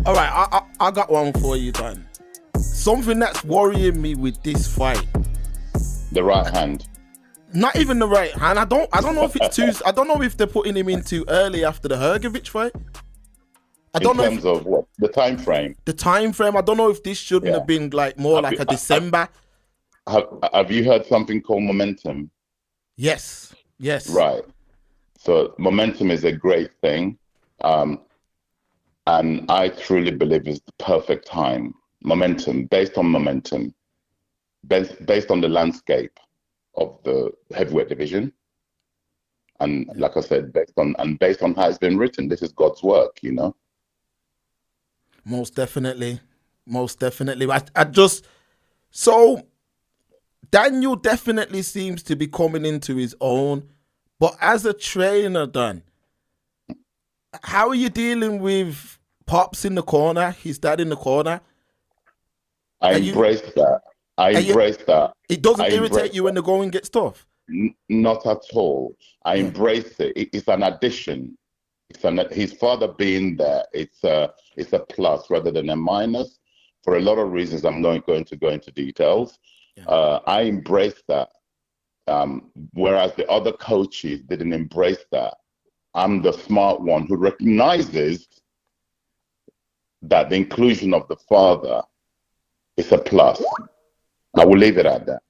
All right, I got one for you, Dan. Something that's worrying me with this fight. The right hand. Not even the right hand. I don't know if it's too. I don't know if they're putting him in too early after the Hergovich fight. I don't In know terms of what? The time frame. the time frame. I don't know if this shouldn't Yeah. have been like more like a December. Have you heard something called momentum? Yes. Right. So momentum is a great thing. And I truly believe it's the perfect time. Based on the landscape of the heavyweight division. And like I said, based on how it's been written, this is God's work, you know? Most definitely. I just so Daniel definitely seems to be coming into his own, but as a trainer, Dan, how are you dealing with Pops in the corner, his dad in the corner? I Are you? embrace that. I Are you? embrace that. It doesn't I irritate embrace you that. when the going gets tough. Not at all. I Yeah. embrace it. It's an addition. His father being there. It's a plus rather than a minus. For a lot of reasons, I'm not going to go into details. Yeah. I embrace that. Whereas the other coaches didn't embrace that. I'm the smart one who recognizes that the inclusion of the father is a plus. I will leave it at that.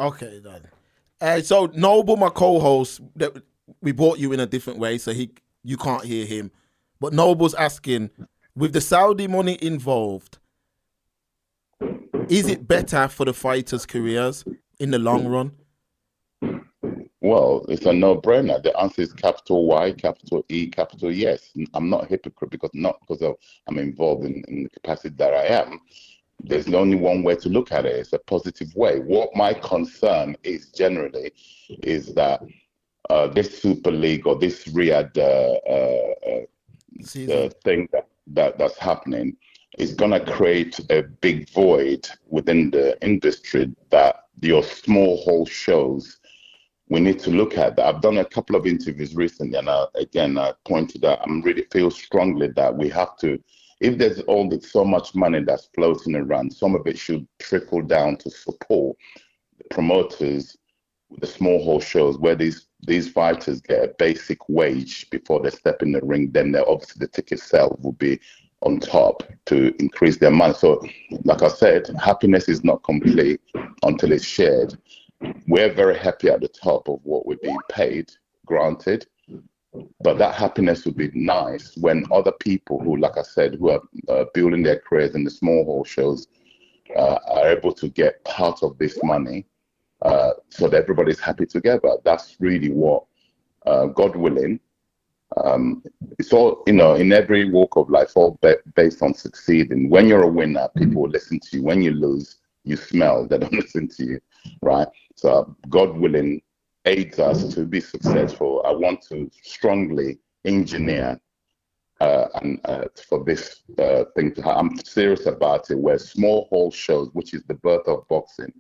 Okay, then. So Noble, my co-host, that we brought you in a different way, so you can't hear him. But Noble's asking, with the Saudi money involved, is it better for the fighters' careers in the long run? Well, it's a no-brainer. The answer is capital Y, capital E, capital yes. I'm not a hypocrite because I'm involved in the capacity that I am. There's only one way to look at it. It's a positive way. What my concern is generally is that this Super League or this Riyadh thing that's happening is going to create a big void within the industry that your small hall shows. We need to look at that. I've done a couple of interviews recently, and I pointed out, I really feel strongly that we have to, if there's so much money that's floating around, some of it should trickle down to support the promoters with the small hall shows where these fighters get a basic wage before they step in the ring. Then obviously the ticket sales will be on top to increase their money. So, like I said, happiness is not complete until it's shared. We're very happy at the top of what we're being paid, granted, but that happiness would be nice when other people who, like I said, who are building their careers in the small hall shows are able to get part of this money so that everybody's happy together. That's really what, God willing, it's all, in every walk of life, all based on succeeding. When you're a winner, people will listen to you. When you lose, you smell, they don't listen to you, right? So God willing aids us to be successful. I want to strongly engineer and for this thing to happen. I'm serious about it, where small hall shows, which is the birth of boxing,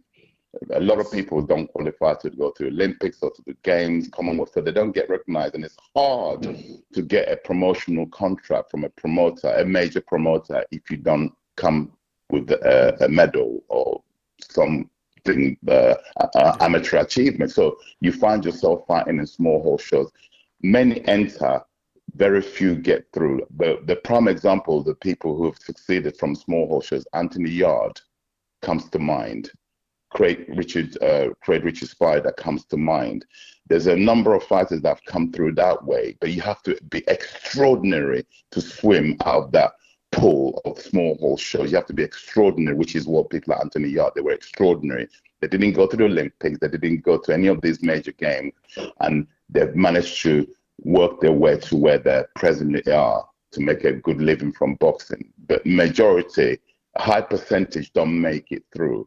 a lot of people don't qualify to go to Olympics or to the Games, Commonwealth, so they don't get recognized. And it's hard to get a promotional contract from a promoter, a major promoter, if you don't come with a medal or something, amateur achievement. So you find yourself fighting in small hall shows. Many enter, very few get through. The prime example, the people who have succeeded from small hall shows, Anthony Yard comes to mind. Craig Richard Spider comes to mind. There's a number of fighters that have come through that way, but you have to be extraordinary to swim out of that pool of small hall shows. You have to be extraordinary, which is what people like Anthony Yard, they were extraordinary. They didn't go to the Olympics, they didn't go to any of these major games, and they've managed to work their way to where they presently are to make a good living from boxing. But majority, a high percentage don't make it through.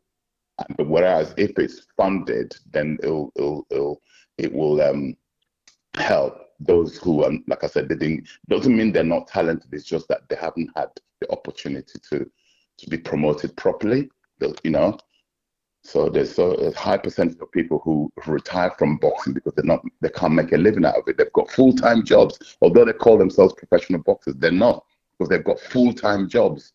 But whereas if it's funded, then it will help those who, like I said, doesn't mean they're not talented. It's just that they haven't had the opportunity to be promoted properly. So there's a high percentage of people who retire from boxing because they can't make a living out of it. They've got full-time jobs, although they call themselves professional boxers. They're not. because they've got full-time jobs,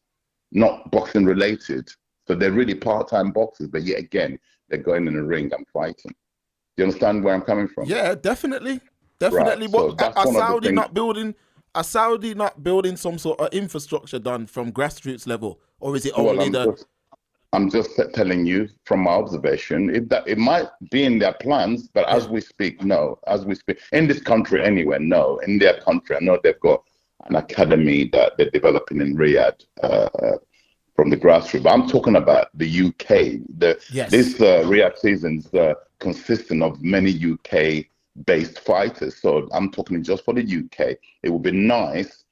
not boxing related. So they're really part-time boxers, but yet again, they're going in the ring and fighting. Do you understand where I'm coming from? Yeah, definitely, Right. definitely. What So that's are one of the Saudi things. not building? Are Saudi not building some sort of infrastructure done from grassroots level, or is it Well, only the? I'm just telling you from my observation, if that it might be in their plans, but Yeah, as we speak, no. As we speak, in this country anyway, no. In their country, I know they've got an academy that they're developing in Riyadh from the grassroots. But I'm talking about the UK. This yes, Riyadh season's consisting of many UK-based fighters. So I'm talking just for the UK. It would be nice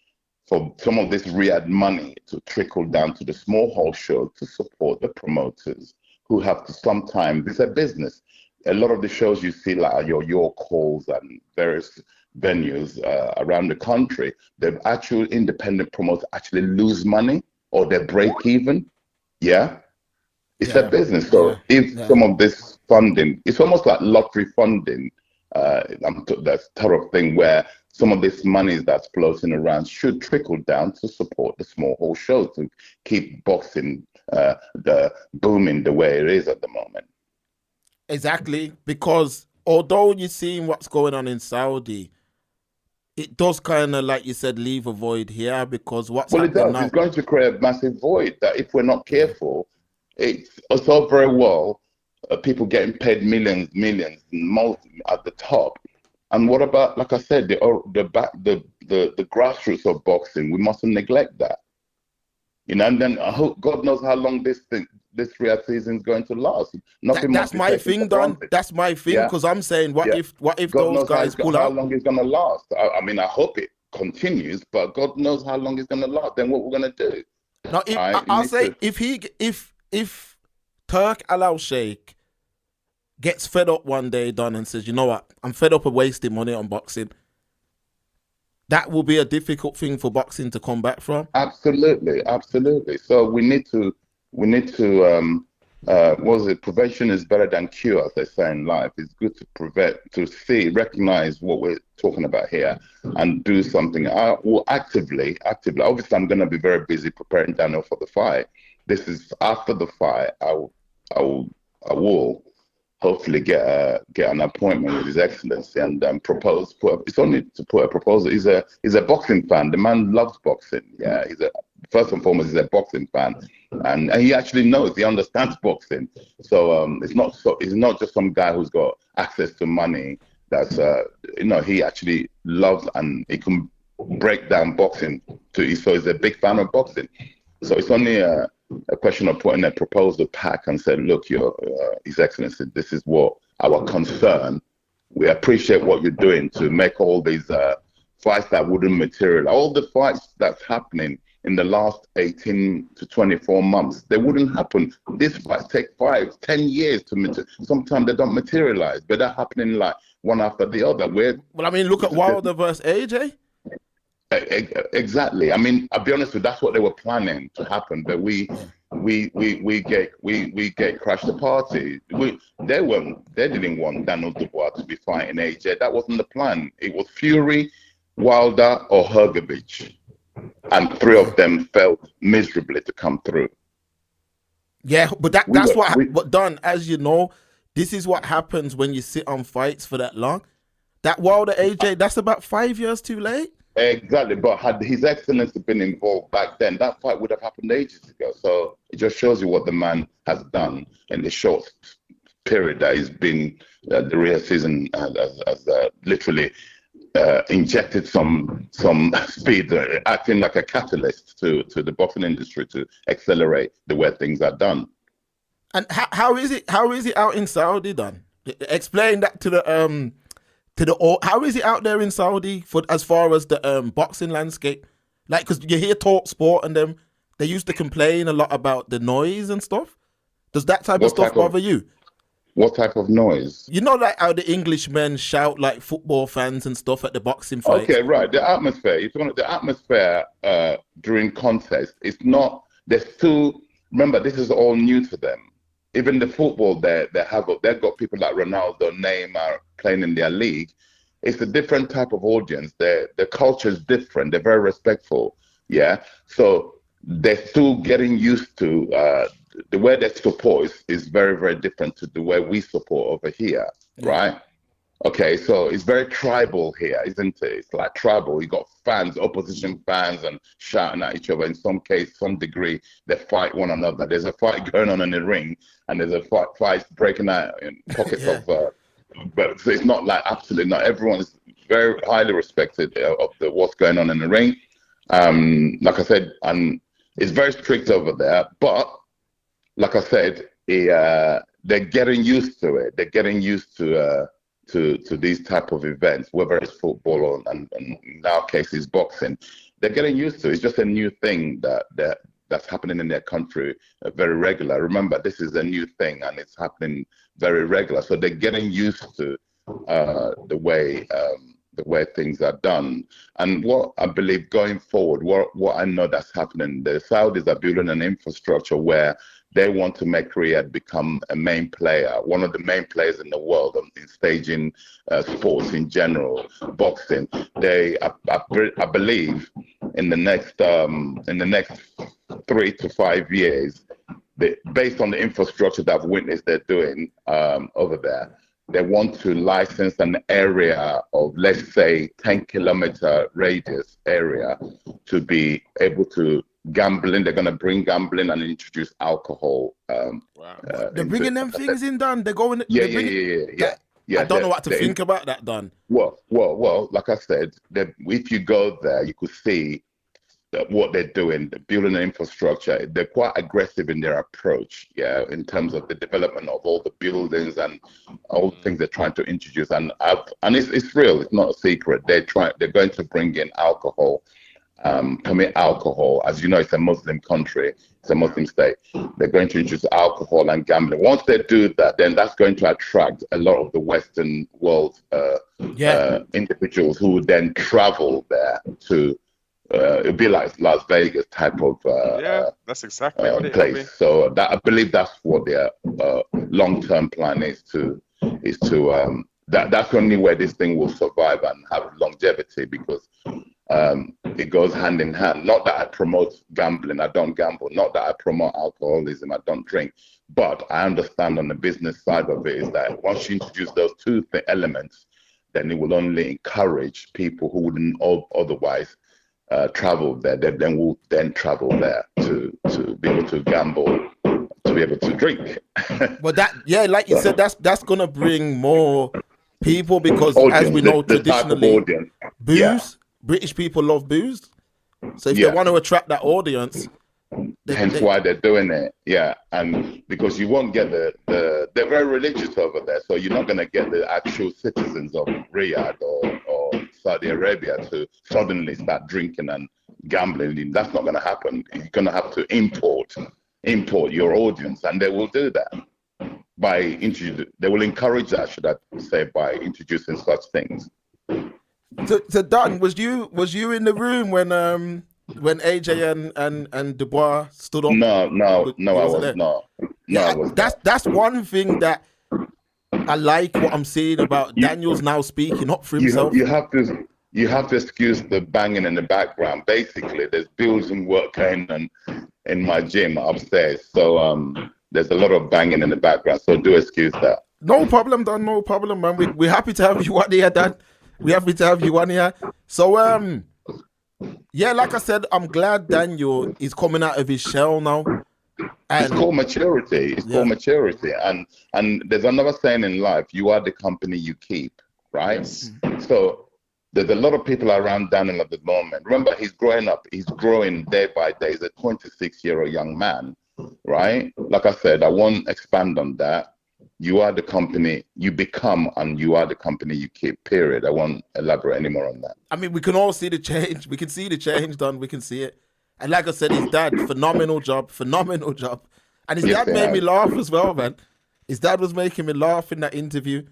for some of this Riyadh money to trickle down to the small hall show to support the promoters who have to sometimes, it's a business. A lot of the shows you see, like your York halls and various venues around the country, the actual independent promoters actually lose money or they break even. Yeah, it's a yeah, business. yeah, So if yeah. some of this funding, it's almost like lottery funding, that sort of thing where some of this money that's floating around should trickle down to support the small hall shows to keep boxing the booming the way it is at the moment. Exactly, because although you're seeing what's going on in Saudi, it does kind of, like you said, leave a void here because what's Well, it happening does. It's now? going to create a massive void that if we're not Yeah, careful, it's all very well people getting paid millions, multi at the top. And what about, like I said, the grassroots of boxing? We mustn't neglect that. And then I hope God knows how long this real season is going to last. Nothing must that's be my taken for thing, Don. granted. That's my thing Yeah, because I'm saying, yeah. what if God those knows how guys pull how out? long it's going to last. I mean, I hope it continues, but God knows how long it's going to last. Then what we're going to do? Now, if I I'll need say to. if Turk Al Sheikh gets fed up one day, Don, and says, you know what, I'm fed up of wasting money on boxing. That will be a difficult thing for boxing to come back from. Absolutely, absolutely. So we need to what was it? Prevention is better than cure, as they say in life. It's good to prevent, to see, recognize what we're talking about here, and do something. I will actively. Obviously, I'm going to be very busy preparing Daniel for the fight. This is after the fight. I will, I will hopefully get an appointment with His Excellency and propose. It's only to put a proposal. He's a boxing fan. The man loves boxing. Yeah, first and foremost he's a boxing fan, and he actually knows. He understands boxing. So it's not just some guy who's got access to money. That's he actually loves and he can break down boxing. So he's a big fan of boxing. So it's only a question of putting a proposal pack and saying, look, His Excellency, this is what our concern. We appreciate what you're doing to make all these fights that wouldn't materialize. All the fights that's happening in the last 18 to 24 months, they wouldn't happen. These fights take 5, 10 years to materialize. Sometimes they don't materialize, but they're happening like one after the other. Well, I mean, look at Wilder versus AJ. Exactly. I mean, I'll be honest with you, that's what they were planning to happen, but we Yeah. get crashed the party. They didn't want Daniel Dubois to be fighting AJ. That wasn't the plan. It was Fury, Wilder, or Hergovich, and three Yeah. of them failed miserably to come through. Yeah, but We that's were what. we But Don, as you know, this is what happens when you sit on fights for that long. That Wilder AJ, that's about 5 years too late. Exactly, but had His Excellency been involved back then, that fight would have happened ages ago. So it just shows you what the man has done in the short period that he's been the real season has literally injected some speed, acting like a catalyst to the boxing industry to accelerate the way things are done. And how is it? How is it out in Saudi, Don? Explain that to the. How is it out there in Saudi for as far as the boxing landscape? Like, because you hear Talk Sport and them, they used to complain a lot about the noise and stuff. Does that type of What stuff type of bother you? what type of noise? You know, like how the Englishmen shout like football fans and stuff at the boxing fights. Okay, right. The atmosphere. If you want the atmosphere during contest, it's not. There's still. Remember, this is all new to them. Even the football, they've got people like Ronaldo, Neymar playing in their league. It's a different type of audience. The culture is different. They're very respectful. Yeah. So they're still getting used to the way they support is very, very different to the way we support over here, Yeah, right? Okay, so it's very tribal here, isn't it? It's like tribal. You got fans, opposition fans, and shouting at each other. In some case, some degree, they fight one another. There's a fight going on in the ring, and there's a fight breaking out in pockets yeah, of. But so it's not like absolutely not. Everyone is very highly respected of what's going on in the ring. Like I said, and it's very strict over there. But like I said, they're getting used to it. They're getting used to these type of events, whether it's football or and in our case is boxing. They're getting used to it. It's just a new thing that's happening in their country very regular. Remember, this is a new thing and it's happening very regular. So they're getting used to the way things are done. And what I believe going forward, what I know that's happening, the Saudis are building an infrastructure where they want to make Riyadh become a main player, one of the main players in the world in staging sports in general, boxing. I believe, in the next 3 to 5 years, based on the infrastructure that I've witnessed they're doing over there, they want to license an area of, let's say, 10-kilometer radius area to be able to gambling. They're going to bring gambling and introduce alcohol. Wow. they're bringing them things in, Don. They're going. Yeah, They're yeah, bringing. yeah, yeah, yeah. That, Yeah, I don't know what to think about that, Don. well. Like I said, if you go there, you could see what they're doing, they're building an infrastructure. They're quite aggressive in their approach, yeah, in terms of the development of all the buildings and all the things they're trying to introduce. And it's real. It's not a secret. They're going to bring in alcohol, permit alcohol. As you know, it's a Muslim country. It's a Muslim state. They're going to introduce alcohol and gambling. Once they do that, then that's going to attract a lot of the Western world individuals who would then travel there to. It'd be like Las Vegas type of Yeah, that's exactly what it will be. place. So I believe that's what their long-term plan is to that's the only way this thing will survive and have longevity, because it goes hand in hand. Not that I promote gambling, I don't gamble. Not that I promote alcoholism, I don't drink. But I understand on the business side of it is that once you introduce those two elements, then it will only encourage people who wouldn't otherwise travel there. They then will travel there to be able to gamble, to be able to drink. But like you said, that's gonna bring more people, because as we Audience, know the type of traditionally, audience. booze. Yeah. British people love booze. So if Yeah. they want to attract that audience, Hence why they're doing it, yeah. And because you won't get they're very religious over there, so you're not going to get the actual citizens of Riyadh or Saudi Arabia to suddenly start drinking and gambling. That's not going to happen. You're going to have to import your audience, and they will do that they will encourage that, should I say, by introducing such things. So Don, was you in the room when AJ and Dubois stood up? No, You I wasn't was there? not. No, Yeah, I was that's one thing that I like what I'm seeing about Daniel's now speaking up for himself. You have to excuse the banging in the background. Basically, there's building work going on in my gym upstairs, so there's a lot of banging in the background. So do excuse that. No problem, Don. No problem, man. We're happy to have you on here, Dan. We're happy to have you on here. So yeah, like I said, I'm glad Daniel is coming out of his shell now. It's called maturity. It's called maturity. And there's another saying in life: you are the company you keep, right? Yes. So there's a lot of people around Daniel at the moment. Remember, he's growing up. He's growing day by day. He's a 26-year-old young man, right? Like I said, I won't expand on that. You are the company you become, and you are the company you keep, period. I won't elaborate anymore on that. I mean, we can all see the change. We can see the change, Don. We can see it. And like I said, his dad, phenomenal job. And his dad made me laugh as well, man. His dad was making me laugh in that interview.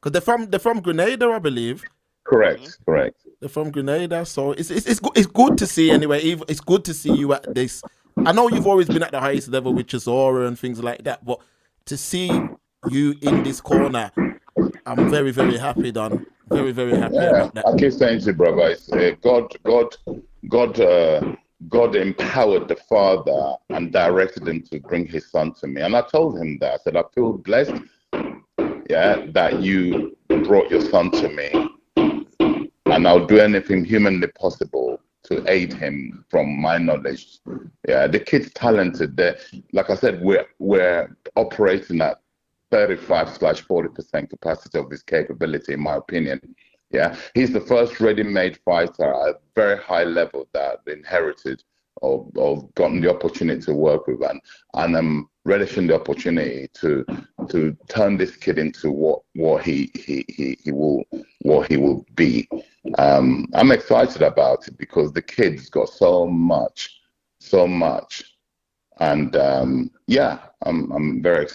Because they're from Grenada, I believe. Correct. They're from Grenada, so it's good to see anyway. It's good to see you at this. I know you've always been at the highest level with Chisora and things like that, but to see you in this corner, I'm very, very happy, Don. Very, very happy Yeah, about that. I keep saying to you, brother, it's, God empowered the father and directed him to bring his son to me. And I told him that. I said, I feel blessed, yeah, that you brought your son to me. And I'll do anything humanly possible to aid him from my knowledge. Yeah, the kid's talented. Like I said, we're operating at 35/40% capacity of his capability, in my opinion. Yeah, he's the first ready-made fighter at a very high level that I've inherited or gotten the opportunity to work with, and I'm relishing the opportunity to turn this kid into what he will be. I'm excited about it because the kid's got so much, and yeah, I'm very excited.